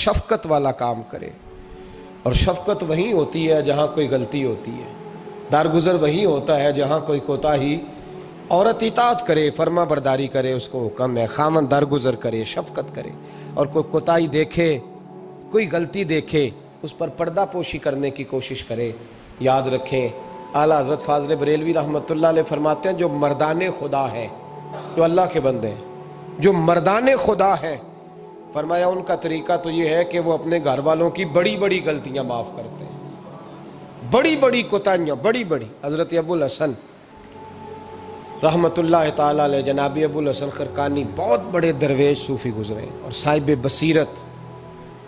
شفقت والا کام کرے، اور شفقت وہیں ہوتی ہے جہاں کوئی غلطی ہوتی ہے، درگزر وہیں ہوتا ہے جہاں کوئی کوتاہی۔ عورت اطاعت کرے، فرما برداری کرے، اس کو حکم ہے، خاوند درگزر کرے، شفقت کرے، اور کوئی کوتاہی دیکھے، کوئی غلطی دیکھے، اس پر پردہ پوشی کرنے کی کوشش کرے۔ یاد رکھیں اعلیٰ حضرت فاضل بریلوی رحمۃ اللہ علیہ فرماتے ہیں جو مردان خدا ہیں، جو اللہ کے بندے ہیں، جو مردان خدا ہیں، فرمایا ان کا طریقہ تو یہ ہے کہ وہ اپنے گھر والوں کی بڑی بڑی غلطیاں معاف کرتے ہیں، بڑی بڑی کوتاہیاں، بڑی بڑی۔ حضرت ابو الحسن رحمۃ اللہ تعالی علیہ، جناب ابو الحسن خرقانی بہت بڑے درویش صوفی گزرے اور صاحب بصیرت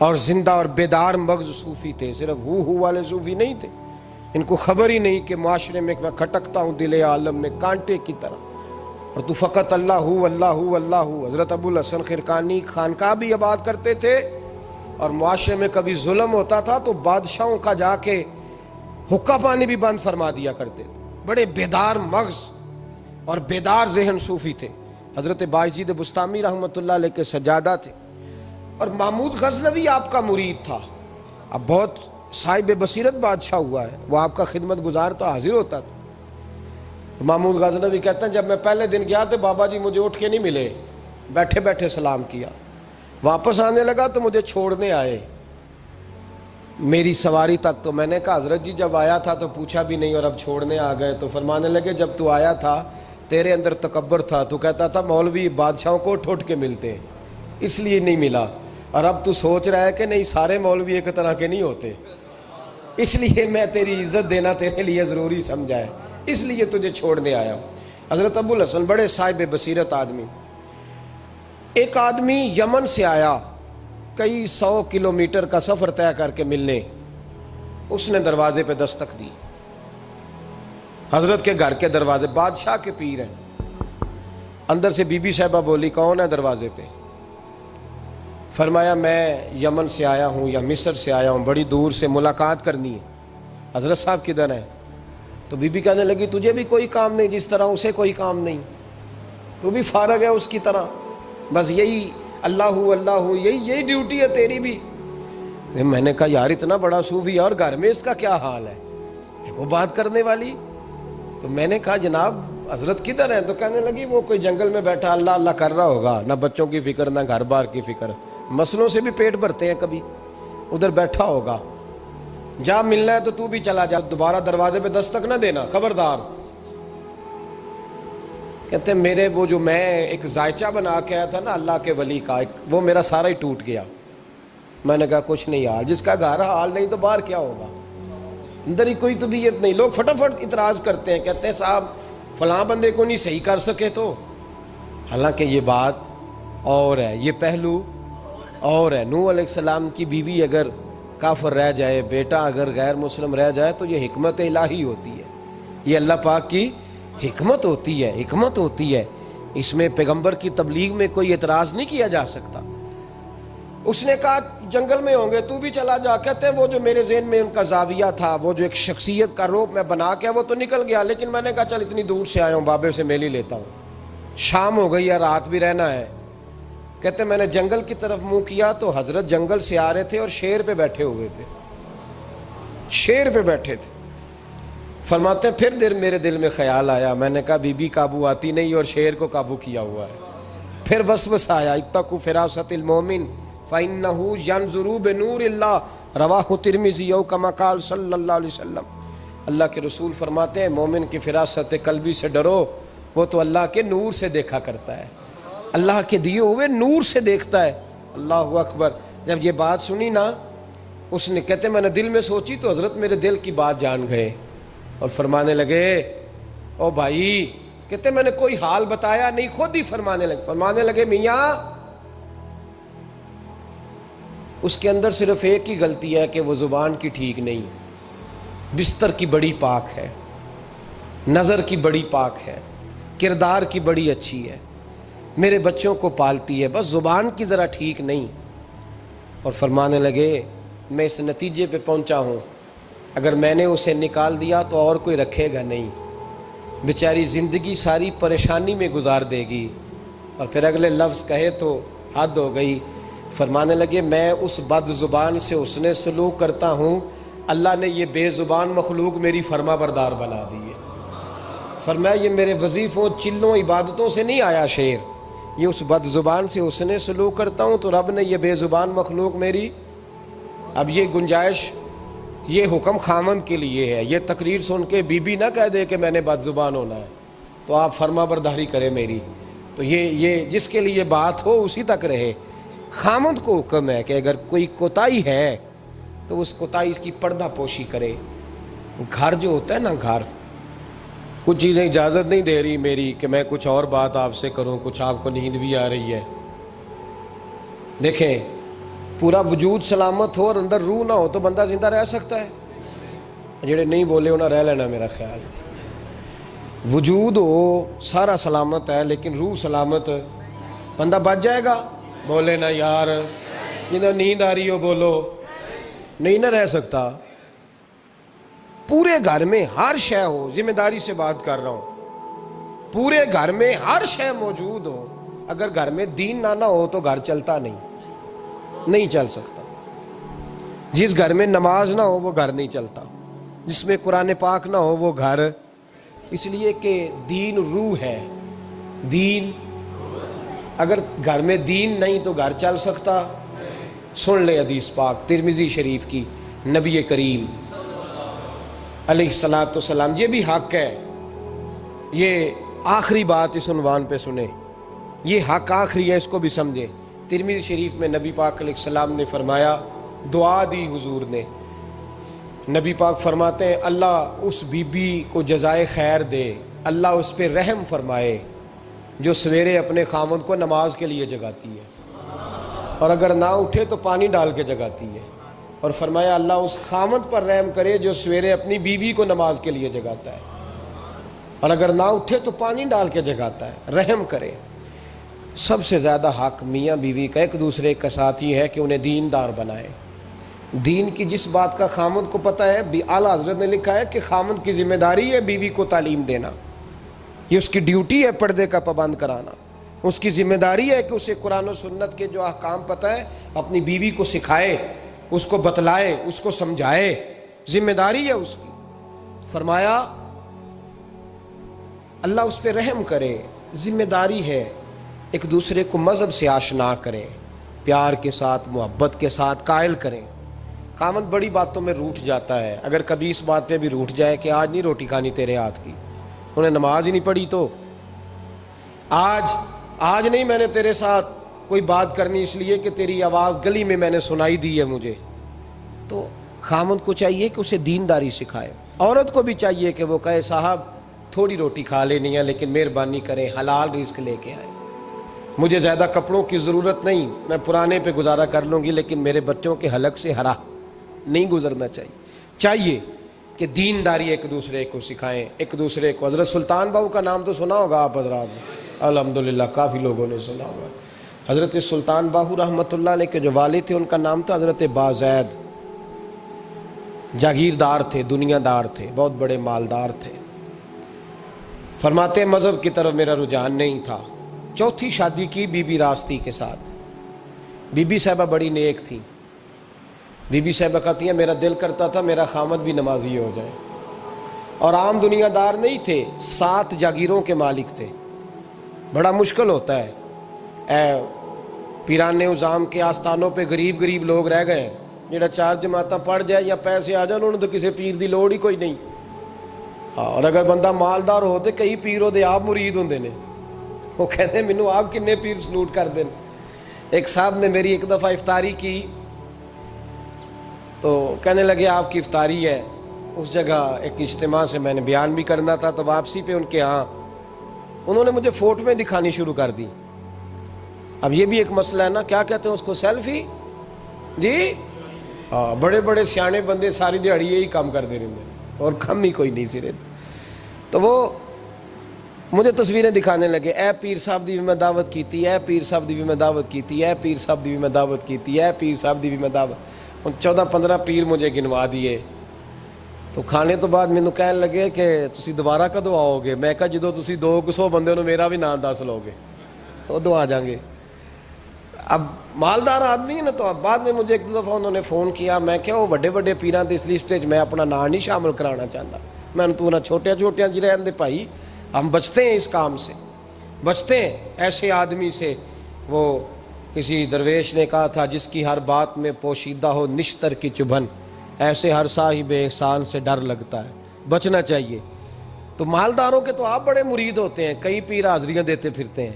اور زندہ اور بیدار مغز صوفی تھے، صرف ہو والے صوفی نہیں تھے۔ ان کو خبر ہی نہیں کہ معاشرے میں میں کھٹکتا ہوں دل عالم میں کانٹے کی طرح، اور تو فقط اللہ ہو اللہ ہو اللہ ہو۔ حضرت ابو الحسن خرقانی خانقاہ بھی آباد کرتے تھے، اور معاشرے میں کبھی ظلم ہوتا تھا تو بادشاہوں کا جا کے حقہ پانی بھی بند فرما دیا کرتے تھے۔ بڑے بیدار مغز اور بیدار ذہن صوفی تھے۔ حضرت بایزید بسطامی رحمۃ اللہ علیہ کے سجادہ تھے، اور محمود غزنوی آپ کا مرید تھا۔ اب بہت صاحب بصیرت بادشاہ ہوا ہے، وہ آپ کا خدمت گزار تو حاضر ہوتا تھا۔ محمود غزنوی کہتے ہیں جب میں پہلے دن گیا تو بابا جی مجھے اٹھ کے نہیں ملے، بیٹھے بیٹھے سلام کیا، واپس آنے لگا تو مجھے چھوڑنے آئے میری سواری تک۔ تو میں نے کہا حضرت جی جب آیا تھا تو پوچھا بھی نہیں اور اب چھوڑنے آ گئے؟ تو فرمانے لگے جب تو آیا تھا تیرے اندر تکبر تھا، تو کہتا تھا مولوی بادشاہوں کو اٹھ کے ملتے ہیں اس لیے نہیں ملا، اور اب تو سوچ رہا ہے کہ نہیں سارے مولوی ایک طرح کے نہیں ہوتے، اس لیے میں تیری عزت دینا تیرے لیے ضروری سمجھا ہے، اس لیے تجھے چھوڑنے آیا ہوں۔ حضرت ابو الحسن بڑے صاحب بصیرت آدمی۔ ایک آدمی یمن سے آیا کئی 100 کلومیٹر کا سفر طے کر کے ملنے، اس نے دروازے پہ دستک دی، حضرت کے گھر کے دروازے، بادشاہ کے پیر ہیں۔ اندر سے بی بی صاحبہ بولی کون ہے دروازے پہ؟ فرمایا میں یمن سے آیا ہوں یا مصر سے آیا ہوں، بڑی دور سے ملاقات کرنی ہے۔ حضرت صاحب کدھر ہیں؟ تو بی بی کہنے لگی تجھے بھی کوئی کام نہیں جس طرح اسے کوئی کام نہیں، تو بھی فارغ ہے اس کی طرح، بس یہی اللہ اللہ یہی ڈیوٹی ہے تیری بھی۔ میں نے کہا یار اتنا بڑا صوفی اور گھر میں اس کا کیا حال ہے، وہ بات کرنے والی؟ تو میں نے کہا جناب حضرت کدھر ہیں؟ تو کہنے لگی وہ کوئی جنگل میں بیٹھا اللہ اللہ کر رہا ہوگا، نہ بچوں کی فکر نہ گھر بار کی فکر، مسئلوں سے بھی پیٹ بھرتے ہیں کبھی، ادھر بیٹھا ہوگا، جا ملنا ہے تو تو بھی چلا جا، دوبارہ دروازے پہ دستک نہ دینا خبردار۔ کہتے ہیں میرے وہ جو میں ایک ذائچہ بنا کے آیا تھا نا اللہ کے ولی کا، وہ میرا سارا ہی ٹوٹ گیا۔ میں نے کہا کچھ نہیں حال، جس کا گھر حال نہیں تو باہر کیا ہوگا، اندر ہی کوئی طبیعت نہیں۔ لوگ فٹافٹ اعتراض کرتے ہیں، کہتے ہیں صاحب فلاں بندے کو نہیں صحیح کر سکے تو، حالانکہ یہ بات اور ہے، یہ پہلو اور ہے۔ نوح علیہ السلام کی بیوی اگر کافر رہ جائے، بیٹا اگر غیر مسلم رہ جائے تو یہ حکمت الہی ہوتی ہے، یہ اللہ پاک کی حکمت ہوتی ہے، حکمت ہوتی ہے۔ اس میں پیغمبر کی تبلیغ میں کوئی اعتراض نہیں کیا جا سکتا۔ اس نے کہا جنگل میں ہوں گے تو بھی چلا جا۔ کہتے ہیں وہ جو میرے ذہن میں ان کا زاویہ تھا، وہ جو ایک شخصیت کا روپ میں بنا کے وہ تو نکل گیا، لیکن میں نے کہا چل اتنی دور سے آیا ہوں بابے سے مل ہی لیتا ہوں، شام ہو گئی ہے رات بھی رہنا ہے۔ کہتے ہیں میں نے جنگل کی طرف منہ کیا تو حضرت جنگل سے آ رہے تھے اور شیر پہ بیٹھے ہوئے تھے، شیر پہ بیٹھے تھے۔ فرماتے ہیں پھر میرے دل میں خیال آیا، میں نے کہا بی بی قابو آتی نہیں اور شیر کو قابو کیا ہوا ہے۔ پھر وسوسہ آیا اتقوا فراست المومن فإنه ينظر بنور اللہ، رواہ ترمذی او کما قال صلی اللہ علیہ وسلم۔ اللہ کے رسول فرماتے ہیں مومن کی فراست قلبی سے ڈرو، وہ تو اللہ کے نور سے دیکھا کرتا ہے، اللہ کے دیے ہوئے نور سے دیکھتا ہے۔ اللہ اکبر۔ جب یہ بات سنی نا، اس نے کہتے میں نے دل میں سوچی تو حضرت میرے دل کی بات جان گئے اور فرمانے لگے او بھائی، کہتے میں نے کوئی حال بتایا نہیں، خود ہی فرمانے لگے میاں اس کے اندر صرف ایک ہی غلطی ہے کہ وہ زبان کی ٹھیک نہیں، بستر کی بڑی پاک ہے، نظر کی بڑی پاک ہے، کردار کی بڑی اچھی ہے، میرے بچوں کو پالتی ہے، بس زبان کی ذرا ٹھیک نہیں۔ اور فرمانے لگے میں اس نتیجے پہ پہنچا ہوں اگر میں نے اسے نکال دیا تو اور کوئی رکھے گا نہیں، بیچاری زندگی ساری پریشانی میں گزار دے گی، اور پھر اگلے لفظ کہے تو حد ہو گئی۔ فرمانے لگے میں اس بد زبان سے حسن سلوک کرتا ہوں، اللہ نے یہ بے زبان مخلوق میری فرما بردار بنا دی ہے۔ فرمایا یہ میرے وظیفوں چلوں عبادتوں سے نہیں آیا شعر، یہ اس بد زبان سے حسن سلوک کرتا ہوں تو رب نے یہ بے زبان مخلوق میری۔ اب یہ گنجائش، یہ حکم خامند کے لیے ہے، یہ تقریر سن کے بی بی نہ کہہ دے کہ میں نے بد زبان ہونا ہے تو آپ فرما برداری کرے میری، تو یہ جس کے لیے بات ہو اسی تک رہے۔ خامند کو حکم ہے کہ اگر کوئی کوتاہی ہے تو اس کوتاہی کی پردہ پوشی کرے۔ گھر جو ہوتا ہے نا، گھر کچھ چیزیں اجازت نہیں دے رہی میری کہ میں کچھ اور بات آپ سے کروں، کچھ آپ کو نیند بھی آ رہی ہے۔ دیکھیں پورا وجود سلامت ہو اور اندر روح نہ ہو تو بندہ زندہ رہ سکتا ہے؟ جڑے نہیں بولے انہیں رہ لینا میرا خیال۔ وجود ہو سارا سلامت ہے لیکن روح سلامت، بندہ بچ جائے گا؟ بولے نا یار، جنہیں نیند آ رہی ہو بولو، نہیں نہ رہ سکتا۔ پورے گھر میں ہر شے ہو، ذمہ داری سے بات کر رہا ہوں، پورے گھر میں ہر شے موجود ہو، اگر گھر میں دین نہ ہو تو گھر چلتا نہیں چل سکتا۔ جس گھر میں نماز نہ ہو وہ گھر نہیں چلتا، جس میں قرآن پاک نہ ہو وہ گھر، اس لیے کہ دین روح ہے۔ دین، اگر گھر میں دین نہیں تو گھر چل سکتا؟ سن لے حدیث پاک ترمذی شریف کی، نبی کریم علیہ الصلاۃ والسلام، یہ بھی حق ہے، یہ آخری بات اس عنوان پہ سنیں، یہ حق آخری ہے، اس کو بھی سمجھیں۔ ترمذی شریف میں نبی پاک علیہ السلام نے فرمایا، دعا دی حضور نے، نبی پاک فرماتے ہیں اللہ اس بی بی کو جزائے خیر دے، اللہ اس پہ رحم فرمائے جو سویرے اپنے خامند کو نماز کے لیے جگاتی ہے اور اگر نہ اٹھے تو پانی ڈال کے جگاتی ہے، اور فرمایا اللہ اس خامند پر رحم کرے جو سویرے اپنی بیوی کو نماز کے لیے جگاتا ہے اور اگر نہ اٹھے تو پانی ڈال کے جگاتا ہے، رحم کرے۔ سب سے زیادہ حق میاں بیوی کا ایک دوسرے کا ساتھ ہی ہے کہ انہیں دیندار بنائے۔ دین کی جس بات کا خامند کو پتہ ہے، اعلیٰ حضرت نے لکھا ہے کہ خامند کی ذمہ داری ہے بیوی کو تعلیم دینا، یہ اس کی ڈیوٹی ہے پردے کا پابند کرانا، اس کی ذمہ داری ہے کہ اسے قرآن و سنت کے جو احکام پتہ ہے اپنی بیوی کو سکھائے، اس کو بتلائے، اس کو سمجھائے، ذمہ داری ہے اس کی۔ فرمایا اللہ اس پہ رحم کرے، ذمہ داری ہے، ایک دوسرے کو مذہب سے آشنا کریں، پیار کے ساتھ محبت کے ساتھ قائل کریں۔ خامند بڑی باتوں میں روٹھ جاتا ہے، اگر کبھی اس بات پہ بھی روٹھ جائے کہ آج نہیں روٹی کھانی تیرے ہاتھ کی، انہیں نماز ہی نہیں پڑھی تو آج نہیں میں نے تیرے ساتھ کوئی بات کرنی اس لیے کہ تیری آواز گلی میں نے سنائی دی ہے مجھے، تو خامند کو چاہیے کہ اسے دینداری سکھائے۔ عورت کو بھی چاہیے کہ وہ کہے صاحب تھوڑی روٹی کھا لینی ہے لیکن مہربانی کریں حلال رزق لے کے آئیں، مجھے زیادہ کپڑوں کی ضرورت نہیں، میں پرانے پہ گزارا کر لوں گی لیکن میرے بچوں کے حلق سے ہرا نہیں گزرنا چاہیے کہ دینداری ایک دوسرے کو سکھائیں، ایک دوسرے کو۔ حضرت سلطان باہو کا نام تو سنا ہوگا آپ حضرات نے، الحمدللہ کافی لوگوں نے سنا ہوگا۔ حضرت سلطان باہو رحمۃ اللہ علیہ کے جو والد تھے ان کا نام تھا حضرت بازید، جاگیردار تھے، دنیا دار تھے، بہت بڑے مالدار تھے۔ فرماتے مذہب کی طرف میرا رجحان نہیں تھا، چوتھی شادی کی بی بی راستی کے ساتھ۔ بی بی صاحبہ بڑی نیک تھی، بی بی صاحبہ کہتی ہیں میرا دل کرتا تھا میرا خامد بھی نمازی ہو جائے، اور عام دنیا دار نہیں تھے، 7 جاگیروں کے مالک تھے۔ بڑا مشکل ہوتا ہے، پیران نظام کے آستانوں پہ غریب لوگ رہ گئے ہیں، جڑا 4 جماعتاں پڑھ جائے یا پیسے آ جائیں انہوں نے تو کسی پیر دی لوڑ ہی کوئی نہیں، اور اگر بندہ مالدار ہو تو کئی پیر ہو دے آپ مرید ہوندے نے، وہ کہتے ہیں مینوں آپ کنے پیر سلوٹ کر دیں۔ ایک صاحب نے میری ایک دفعہ افطاری کی تو کہنے لگے آپ کی افطاری ہے، اس جگہ ایک اجتماع سے میں نے بیان بھی کرنا تھا، تو واپسی پہ ان کے ہاں انہوں نے مجھے فوٹویں دکھانی شروع کر دی۔ اب یہ بھی ایک مسئلہ ہے نا، کیا کہتے ہیں اس کو، سیلفی جی، بڑے بڑے سیانے بندے ساری دیہڑی یہی کام کر دے رہے ہیں اور کم ہی کوئی نہیں سرے، تو وہ مجھے تصویریں دکھانے لگے، اے پیر صاحب دی بھی میں دعوت کیتی، اے پیر صاحب دی بھی میں دعوت کیتی، اے پیر صاحب دی بھی میں دعوت کیتی، اے پیر صاحب دی بھی میں دعوت، 14-15 پیر مجھے گنوا دیے۔ تو کھانے تو بعد مینوں کہنے لگے کہ تسی دوبارہ کدو آؤ گے؟ میں کہا جدو تسی 200 بندے نو میرا بھی نام دس لو گے ادو آ جاؤں گے۔ اب مالدار آدمی ہے نا، تو اب بعد میں مجھے ایک دو دفعہ انہوں نے فون کیا، میں کیا وہ بڑے بڑے پیران دی اس لسٹ میں اپنا نام نہیں شامل کرانا چاہتا، میں نے تو نہ چھوٹے چھوٹے جی رہن دے بھائی، ہم بچتے ہیں اس کام سے، بچتے ہیں ایسے آدمی سے۔ وہ کسی درویش نے کہا تھا جس کی ہر بات میں پوشیدہ ہو نشتر کی چبھن، ایسے ہر صاحب احسان سے ڈر لگتا ہے، بچنا چاہیے۔ تو مالداروں کے تو آپ بڑے مرید ہوتے ہیں، کئی پیر حاضریاں دیتے پھرتے ہیں،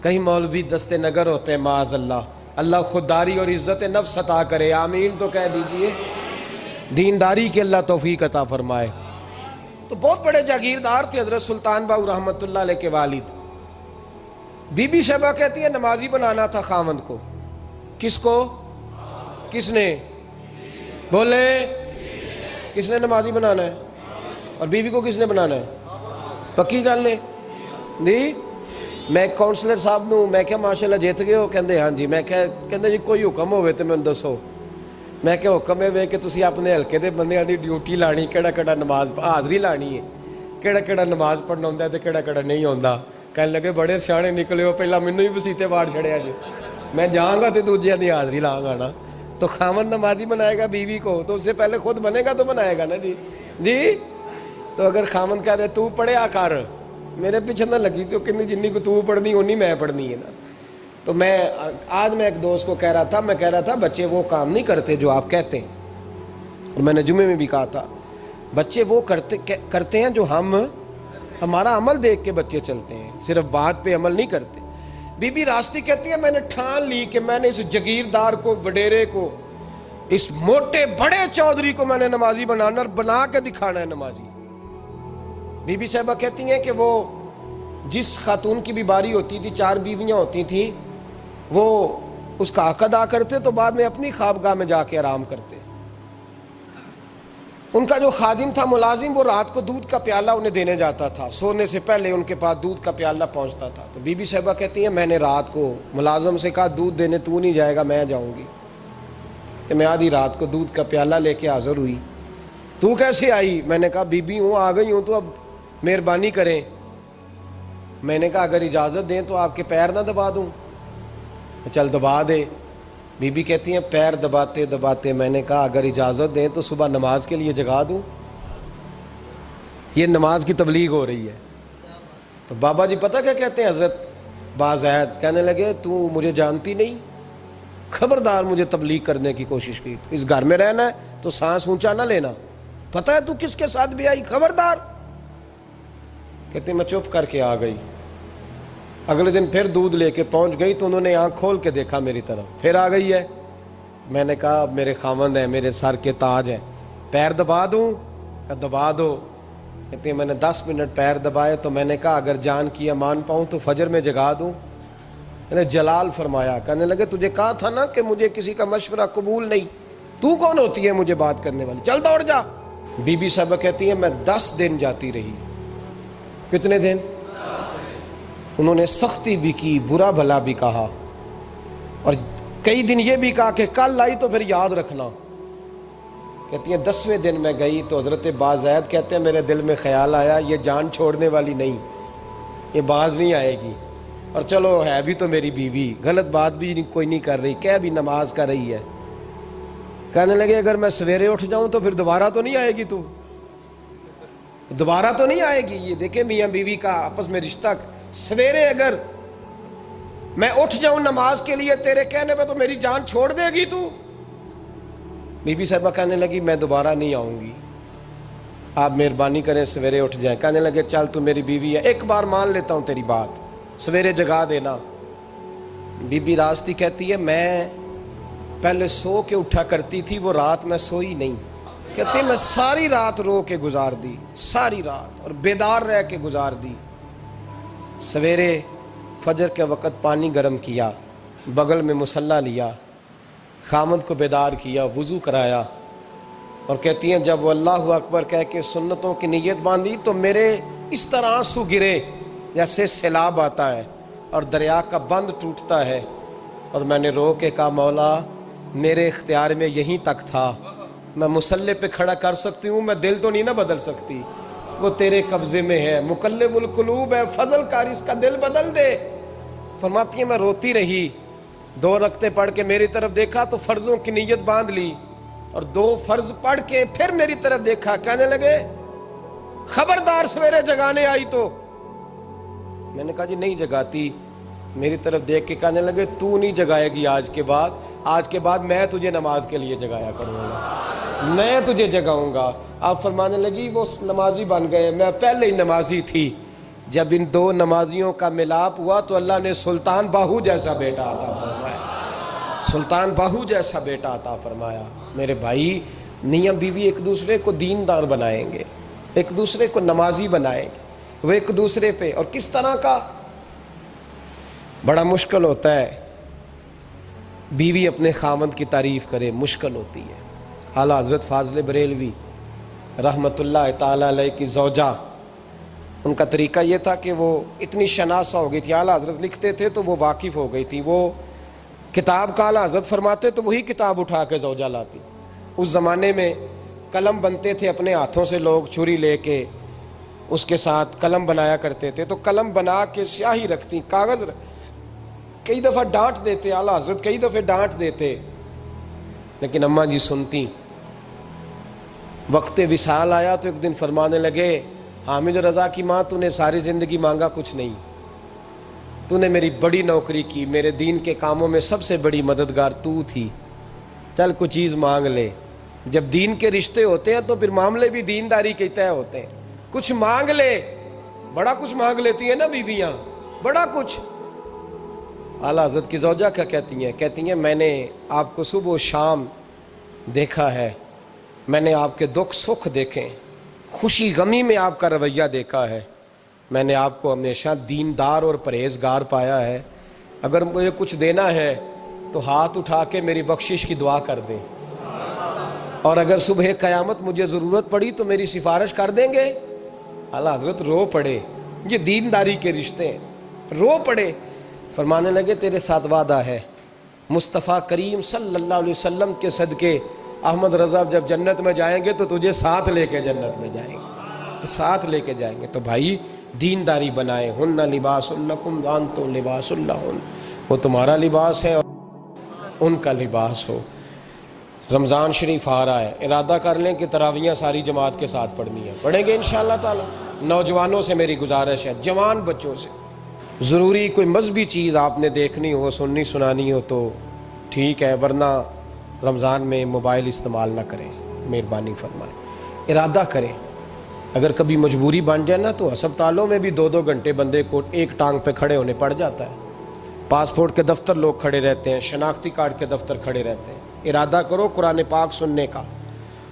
کئی مولوی دست نگر ہوتے ہیں، معاذ اللہ، اللہ خودداری اور عزت نفس عطا کرے، آمین تو کہہ دیجئے، دینداری کے اللہ توفیق عطا فرمائے۔ تو بہت بڑے جاگیردار تھے حضرت سلطان باؤ رحمۃ اللہ علیہ کے والد۔ بی بی شیبہ کہتی ہے نمازی بنانا تھا خاوند کو۔ کس کو؟ کس نے؟ بولے، کس نے نمازی بنانا ہے؟ اور بیوی کو کس نے بنانا ہے؟ پکی گل نے جی؟ میں ایک کونسلر صاحب نوں میں کیا ماشاءاللہ جیت گئے ہو؟ کہندے ہاں جی۔ میں کہندے جی کوئی حکم ہوئے تو میں دسو۔ میں کہ حکم ہے کہ تسی اپنے ہلکے دے بندیاں دی ڈیوٹی لانی، کیڑا کیڑا نماز حاضری لانی ہے، کیڑا کیڑا نماز پڑھنا ہوندا ہے تے کیڑا کیڑا نہیں ہوندا۔ کہنے لگے بڑے سیانے نکلے ہو، پہلا مینوں ہی وسیتے واڑ چھڑیا جی، میں جاؤں گا تے دوجیاں دی حاضری لاں گا نا۔ تو خاوند نمازی بنائے گا بیوی کو تو اس سے پہلے خود بنے گا تو بنائے گا نا جی۔ جی تو اگر خاوند کہہ دے تو پڑھیا کر، میرے پیچھے نہ لگی، کیونکہ جنی کو تو پڑھنی اونی میں پڑھنی ہے نا۔ تو میں آج میں ایک دوست کو کہہ رہا تھا، میں کہہ رہا تھا بچے وہ کام نہیں کرتے جو آپ کہتے ہیں، اور میں نے جمعے میں بھی کہا تھا بچے وہ کرتے ہیں جو ہمارا عمل دیکھ کے بچے چلتے ہیں، صرف بات پہ عمل نہیں کرتے۔ بی بی راستی کہتی ہے میں نے ٹھان لی کہ میں نے اس جگیردار کو، وڈیرے کو، اس موٹے بڑے چودھری کو میں نے نمازی بنانا اور بنا کے دکھانا ہے نمازی۔ بی بی صاحبہ کہتی ہیں کہ وہ جس خاتون کی بھی باری ہوتی تھی، 4 بیویاں ہوتی تھیں، وہ اس کا حق ادا کرتے تو بعد میں اپنی خوابگاہ میں جا کے آرام کرتے۔ ان کا جو خادم تھا ملازم، وہ رات کو دودھ کا پیالہ انہیں دینے جاتا تھا، سونے سے پہلے ان کے پاس دودھ کا پیالہ پہنچتا تھا۔ تو بی بی صاحبہ کہتی ہیں میں نے رات کو ملازم سے کہا دودھ دینے تو نہیں جائے گا، میں جاؤں گی۔ تو میں آدھی رات کو دودھ کا پیالہ لے کے حاضر ہوئی۔ تو کیسے آئی؟ میں نے کہا بی بی ہوں، آ گئی ہوں، تو اب مہربانی کریں۔ میں نے کہا اگر اجازت دیں تو آپ کے پیر نہ دبا دوں؟ چل دبا دے۔ بی بی کہتی ہیں پیر دباتے دباتے میں نے کہا اگر اجازت دیں تو صبح نماز کے لیے جگا دوں؟ یہ نماز کی تبلیغ ہو رہی ہے۔ تو بابا جی پتہ کیا کہتے ہیں حضرت بازید؟ کہنے لگے تو مجھے جانتی نہیں، خبردار مجھے تبلیغ کرنے کی کوشش کی، اس گھر میں رہنا ہے تو سانس اونچا نہ لینا، پتہ ہے تو کس کے ساتھ بھی آئی، خبردار۔ کہتے میں چپ کر کے آ گئی۔ اگلے دن پھر دودھ لے کے پہنچ گئی تو انہوں نے آنکھ کھول کے دیکھا میری طرف، پھر آ گئی ہے۔ میں نے کہا میرے خاوند ہیں، میرے سر کے تاج ہیں، پیر دبا دوں؟ کہ دبا دو۔ کہتے ہیں میں نے 10 منٹ پیر دبائے تو میں نے کہا اگر جان کی امان پاؤں تو فجر میں جگا دوں؟ میں نے جلال فرمایا۔ کہنے لگے تجھے کہا تھا نا کہ مجھے کسی کا مشورہ قبول نہیں، تو کون ہوتی ہے مجھے بات کرنے والی، چل دوڑ جا۔ بی بی صاحبہ کہتی ہیں میں 10 دن جاتی رہی۔ کتنے دن؟ انہوں نے سختی بھی کی، برا بھلا بھی کہا، اور کئی دن یہ بھی کہا کہ کل آئی تو پھر یاد رکھنا۔ کہتی ہیں 10ویں دن میں گئی تو حضرت بازید کہتے ہیں میرے دل میں خیال آیا یہ جان چھوڑنے والی نہیں، یہ باز نہیں آئے گی، اور چلو ہے بھی تو میری بیوی، غلط بات بھی کوئی نہیں کر رہی، کہہ بھی نماز کر رہی ہے۔ کہنے لگے اگر میں سویرے اٹھ جاؤں تو پھر دوبارہ تو نہیں آئے گی، تو دوبارہ تو نہیں آئے گی۔ یہ دیکھیں میاں بیوی کا آپس میں رشتہ، سویرے اگر میں اٹھ جاؤں نماز کے لیے تیرے کہنے پہ تو میری جان چھوڑ دے گی تو؟ بی بی صاحبہ کہنے لگی میں دوبارہ نہیں آؤں گی، آپ مہربانی کریں سویرے اٹھ جائیں۔ کہنے لگے چل تو میری بیوی ہے، ایک بار مان لیتا ہوں تیری بات، سویرے جگا دینا۔ بی بی راستی کہتی ہے میں پہلے سو کے اٹھا کرتی تھی، وہ رات میں سوئی نہیں، کہتی میں ساری رات رو کے گزار دی، ساری رات، اور بیدار رہ کے گزار دی۔ سویرے فجر کے وقت پانی گرم کیا، بغل میں مصلی لیا، خامد کو بیدار کیا، وضو کرایا، اور کہتی ہیں جب وہ اللہ اکبر کہہ کے سنتوں کی نیت باندھی تو میرے اس طرح آنسو گرے جیسے سیلاب آتا ہے اور دریا کا بند ٹوٹتا ہے، اور میں نے رو کے کہا مولا میرے اختیار میں یہیں تک تھا، میں مصلی پہ کھڑا کر سکتی ہوں، میں دل تو نہیں نہ بدل سکتی، وہ تیرے قبضے میں ہے، مقلب القلوب ہے، فضل کر اس کا دل بدل دے۔ فرماتی ہیں میں روتی رہی، 2 رکعتیں پڑھ کے میری طرف دیکھا تو فرضوں کی نیت باندھ لی، اور 2 فرض پڑھ کے پھر میری طرف دیکھا، کہنے لگے خبردار سویرے جگانے آئی تو۔ میں نے کہا جی نہیں جگاتی۔ میری طرف دیکھ کے کہنے لگے تو نہیں جگائے گی آج کے بعد میں تجھے نماز کے لیے جگایا کروں گا، میں تجھے جگاؤں گا۔ آپ فرمانے لگی وہ نمازی بن گئے، میں پہلے ہی نمازی تھی۔ جب ان 2 نمازیوں کا ملاپ ہوا تو اللہ نے سلطان باہو جیسا بیٹا عطا فرمایا، سلطان باہو جیسا بیٹا عطا فرمایا۔ میرے بھائی، میاں بیوی ایک دوسرے کو دیندار بنائیں گے، ایک دوسرے کو نمازی بنائیں گے، وہ ایک دوسرے پہ، اور کس طرح کا؟ بڑا مشکل ہوتا ہے بیوی اپنے خاوند کی تعریف کرے، مشکل ہوتی ہے۔ اعلیٰ حضرت فاضل بریلوی رحمۃ اللہ تعالیٰ علیہ کی زوجہ، ان کا طریقہ یہ تھا کہ وہ اتنی شناسہ ہو گئی تھی، اعلیٰ حضرت لکھتے تھے تو وہ واقف ہو گئی تھی، وہ کتاب کا اعلیٰ حضرت فرماتے تو وہی کتاب اٹھا کے زوجہ لاتی۔ اس زمانے میں قلم بنتے تھے اپنے ہاتھوں سے، لوگ چھری لے کے اس کے ساتھ قلم بنایا کرتے تھے، تو قلم بنا کے سیاہی رکھتی، کاغذ کئی دفعہ ڈانٹ دیتے، اعلیٰ حضرت کئی دفعہ ڈانٹ دیتے، لیکن اماں جی سنتی۔ وقت وصال آیا تو ایک دن فرمانے لگے حامد رضا کی ماں، تو نے ساری زندگی مانگا کچھ نہیں، تو نے میری بڑی نوکری کی، میرے دین کے کاموں میں سب سے بڑی مددگار تو تھی، چل کچھ چیز مانگ لے۔ جب دین کے رشتے ہوتے ہیں تو پھر معاملے بھی دینداری کے طے ہوتے ہیں، کچھ مانگ لے۔ بڑا کچھ مانگ لیتی ہیں نا بیویاں، بڑا کچھ۔ اعلیٰ حضرت کی زوجہ کیا کہتی ہیں میں نے آپ کو صبح و شام دیکھا ہے، میں نے آپ کے دکھ سکھ دیکھے، خوشی غمی میں آپ کا رویہ دیکھا ہے، میں نے آپ کو ہمیشہ دیندار اور پرہیزگار پایا ہے، اگر مجھے کچھ دینا ہے تو ہاتھ اٹھا کے میری بخشش کی دعا کر دیں، اور اگر صبح قیامت مجھے ضرورت پڑی تو میری سفارش کر دیں گے۔ اعلیٰ حضرت رو پڑے، یہ دینداری کے رشتے ہیں، رو پڑے۔ فرمانے لگے تیرے ساتھ وعدہ ہے، مصطفیٰ کریم صلی اللہ علیہ وسلم کے صدقے احمد رضا جب جنت میں جائیں گے تو تجھے ساتھ لے کے جنت میں جائیں گے، ساتھ لے کے جائیں گے۔ تو بھائی دینداری بنائے، ہن لباس لکم وانتم لباس لہن، وہ تمہارا لباس ہے اور ان کا لباس ہو۔ رمضان شریف آ رہا ہے، ارادہ کر لیں کہ تراویحیں ساری جماعت کے ساتھ پڑھنی ہے، پڑھیں گے انشاءاللہ تعالی۔ نوجوانوں سے میری گزارش ہے، جوان بچوں سے، ضروری کوئی مذہبی چیز آپ نے دیکھنی ہو، سننی سنانی ہو تو ٹھیک ہے، ورنہ رمضان میں موبائل استعمال نہ کریں، مہربانی فرمائیں، ارادہ کریں۔ اگر کبھی مجبوری بن جائے نا تو ہسپتالوں میں بھی 2-2 گھنٹے بندے کو ایک ٹانگ پہ کھڑے ہونے پڑ جاتا ہے، پاسپورٹ کے دفتر لوگ کھڑے رہتے ہیں، شناختی کارڈ کے دفتر کھڑے رہتے ہیں۔ ارادہ کرو قرآن پاک سننے کا،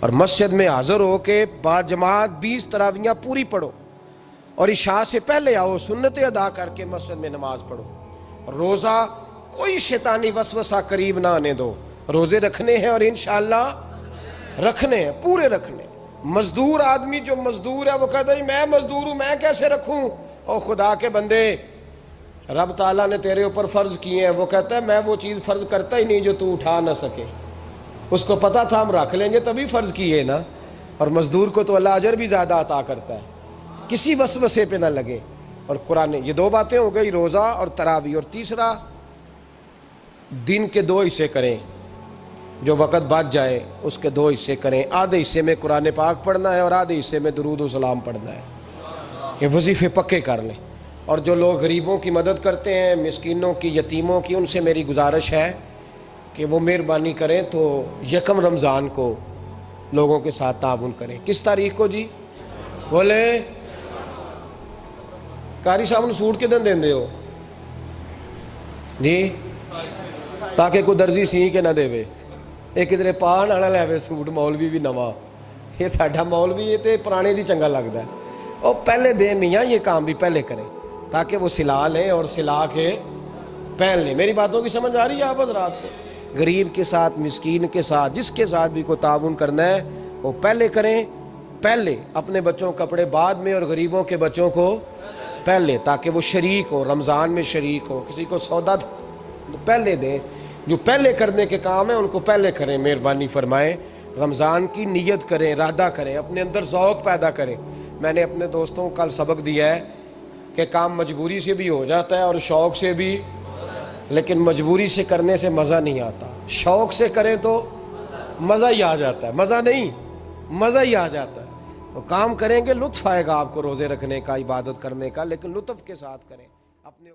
اور مسجد میں حاضر ہو کے با جماعت 20 تراویحیں پوری پڑھو، اور عشاء سے پہلے آؤ، سنتیں ادا کر کے مسجد میں نماز پڑھو۔ روزہ کوئی شیطانی وسوسہ قریب نہ آنے دو، روزے رکھنے ہیں اور انشاءاللہ رکھنے ہیں، پورے رکھنے۔ مزدور آدمی جو مزدور ہے وہ کہتا ہے میں مزدور ہوں، میں کیسے رکھوں؟ اور خدا کے بندے، رب تعالیٰ نے تیرے اوپر فرض کیے ہیں، وہ کہتا ہے میں وہ چیز فرض کرتا ہی نہیں جو تو اٹھا نہ سکے، اس کو پتا تھا ہم رکھ لیں گے تبھی فرض کیے نا، اور مزدور کو تو اللہ اجر بھی زیادہ عطا کرتا ہے، کسی وسوسے پہ نہ لگے۔ اور قرآن، یہ 2 باتیں ہو گئی، روزہ اور تراویح، اور تیسرا دن کے 2 حصے کریں، جو وقت بچ جائے اس کے 2 حصے کریں، آدھے حصے میں قرآن پاک پڑھنا ہے اور آدھے حصے میں درود و سلام پڑھنا ہے، یہ وظیفے پکے کر لیں۔ اور جو لوگ غریبوں کی مدد کرتے ہیں، مسکینوں کی، یتیموں کی، ان سے میری گزارش ہے کہ وہ مہربانی کریں تو 1 رمضان کو لوگوں کے ساتھ تعاون کریں۔ کس تاریخ کو جی؟ بولے قاری صاحب نے سوٹ کدن دین دے ہو جی، تاکہ کوئی درزی سی کے نہ دے وے، ایک ادھر پان آنا لے وے سوٹ، مولوی بھی نواں، یہ ساڈا مولوی یہ تے پرانے دی چنگا لگتا ہے، اور پہلے دے میاں یہ کام بھی پہلے کریں تاکہ وہ سلا لیں اور سلا کے پہن لیں۔ میری باتوں کی سمجھ آ رہی ہے آپ حضرات کو؟ غریب کے ساتھ، مسکین کے ساتھ، جس کے ساتھ بھی کوئی تعاون کرنا ہے وہ پہلے کریں، پہلے اپنے بچوں کو کپڑے بعد میں اور غریبوں کے بچوں کو پہلے، تاکہ وہ شریک ہو، رمضان میں شریک ہو، کسی کو سودا پہلے دیں، جو پہلے کرنے کے کام ہیں ان کو پہلے کریں، مہربانی فرمائیں۔ رمضان کی نیت کریں، ارادہ کریں، اپنے اندر ذوق پیدا کریں۔ میں نے اپنے دوستوں کو کل سبق دیا ہے کہ کام مجبوری سے بھی ہو جاتا ہے اور شوق سے بھی لیکن مجبوری سے کرنے سے مزہ نہیں آتا، شوق سے کریں تو مزہ ہی آ جاتا ہے، مزہ نہیں مزہ ہی آ جاتا ہے۔ تو کام کریں گے، لطف آئے گا آپ کو روزے رکھنے کا، عبادت کرنے کا، لیکن لطف کے ساتھ کریں اپنے